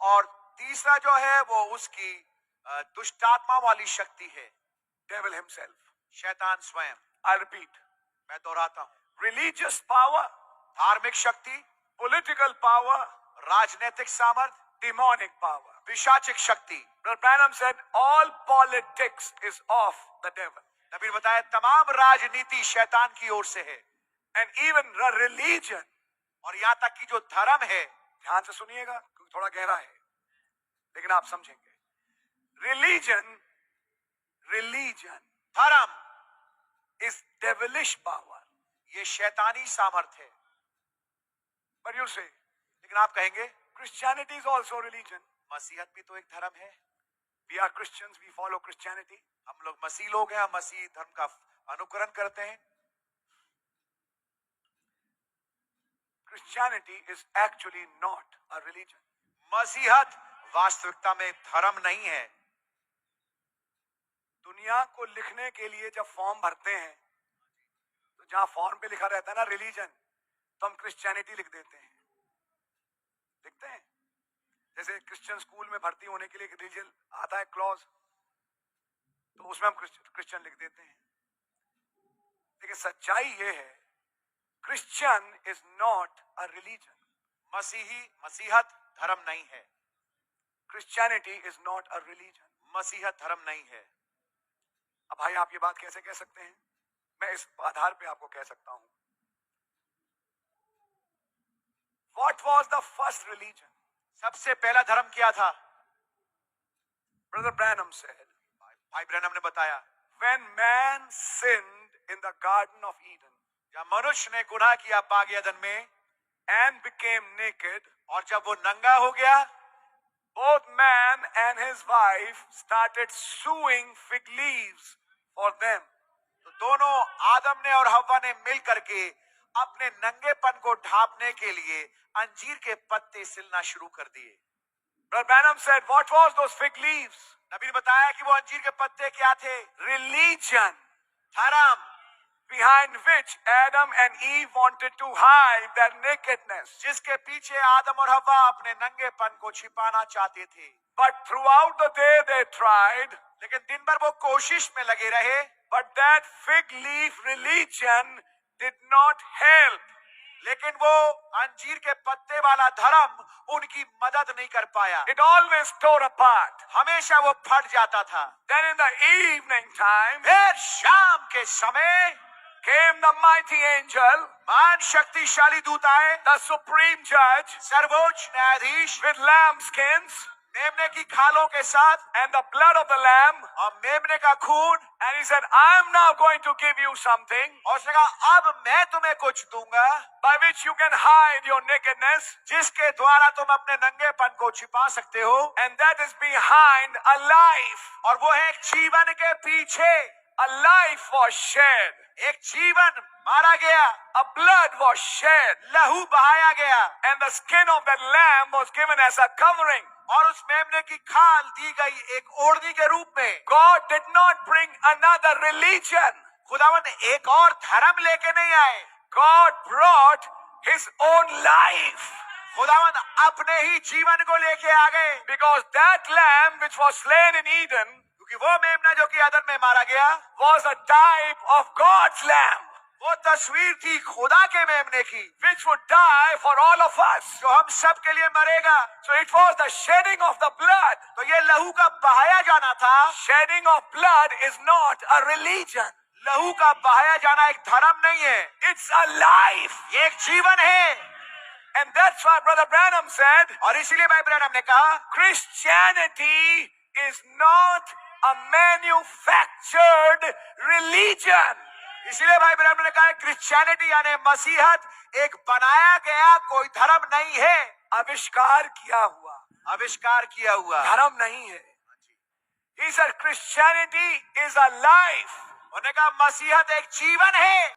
और तीसरा जो है वो उसकी दुष्टात्मा वाली शक्ति है, devil himself. शैतान स्वयं। I repeat, मैं दोहराता हूं, religious power, धार्मिक शक्ति, political power, राजनीतिक सामर्थ, demonic power. पिशाचिक शक्ति। Brother Branham said all politics is of the devil. नबी ने बताया तमाम राजनीति शैतान की ओर से है, And even the religion, और यहां तक कि जो धर्म है, ध्यान से सुनिएगा क्योंकि थोड़ा गहरा है लेकिन आप समझेंगे, religion धर्म is devilish power. ये शैतानी सामर्थ है। But you say लेकिन आप कहेंगे Christianity is also religion. मसीहत भी तो एक धर्म है। We are Christians, we follow Christianity. हम लोग मसीह लोग हैं, हम मसीह धर्म का अनुकरण करते हैं। Christianity is actually not a religion. मसीहत वास्तविकता में धर्म नहीं है। दुनिया को लिखने के लिए जब फॉर्म भरते हैं तो जहां फॉर्म पे लिखा रहता है ना रिलीजन, तो हम क्रिश्चियनिटी लिख देते हैं, लिखते हैं। जैसे क्रिश्चियन स्कूल में भर्ती होने के लिए रिलीजन आता है क्लॉज, तो उसमें हम क्रिश्चियन लिख देते हैं। लेकिन सच्चाई ये है, Christian is not a religion. मसीहत धर्म नहीं है। Christianity is not a religion. मसीहत धर्म नहीं है। अब भाई आप ये बात कैसे कह सकते हैं? मैं इस आधार पे आपको कह सकता हूं। What was the first religion? सबसे पहला धर्म क्या था? Brother Branham said, भाई ब्रैनम ने बताया, when man sinned in the Garden of Eden, जब मनुष्य ने गुनाह किया बाग एदन में and became naked, और जब वो नंगा हो गया, both man and his wife started sewing fig leaves for them. तो दोनों आदम ने और हव्वा ने मिल करके अपने नंगेपन को ढांपने के लिए अंजीर के पत्ते सिलना शुरू कर दिए। Brother Branham said, what was those fig leaves? नबी ने बताया कि वो अंजीर के पत्ते क्या थे? Religion, धर्म, behind which Adam and Eve wanted to hide their nakedness. जिसके पीछे आदम और हव्वा अपने नंगेपन को छिपाना चाहते थे। But throughout the day they tried, लेकिन दिन भर वो कोशिश में लगे रहे, but that fig leaf religion did not help. लेकिन वो अंजीर के पत्ते वाला धर्म उनकी मदद नहीं कर पाया। It always tore apart. हमेशा वो फट जाता था। Then in the evening time, फिर शाम के समय came the mighty angel, महान शक्तिशाली दूत आए, the supreme judge, सर्वोच्च न्यायाधीश, with lamb skins मेमने की खालों के साथ and the blood of the lamb, और मेमने का खून, and he said, I am now going to give you something और उसने कहा अब मैं तुम्हें कुछ दूंगा by which you can hide your nakedness, जिसके द्वारा तुम अपने नंगेपन को छिपा सकते हो, and that is behind a life. और वो है एक जीवन के पीछे। A life was shed, एक जीवन मारा गया, a blood was shed, लहू बहाया गया, and the skin of that lamb was given as a covering. और उस मेमने की खाल दी गई एक ओढ़नी के रूप में। God did not bring another religion. खुदावन एक और धर्म लेके नहीं आए, God brought his own life. खुदावन अपने ही जीवन को लेके आ गए। Because that lamb which was slain in Eden क्योंकि वो मेमना जो कि अदन में मारा गया was a type of God's lamb, वो तस्वीर थी खुदा के मेमने की, which would die for all of us. जो हम सब के लिए मरेगा। So it was the shedding of the blood. तो ये लहू का बहाया जाना था। Shedding of blood is not a religion. लहू का बहाया जाना एक धर्म नहीं है, It's a life. ये एक जीवन है। And that's why Brother Branham said, और इसीलिए भाई ब्रैनम ने कहा Christianity is not a manufactured religion. इसीलिए भाई ब्रैनम ने कहा क्रिश्चियनिटी यानी मसीहत एक बनाया गया कोई धर्म नहीं है, आविष्कार किया हुआ, आविष्कार किया हुआ धर्म नहीं है। He said Christianity is a life. उन्होंने कहा मसीहत एक जीवन है।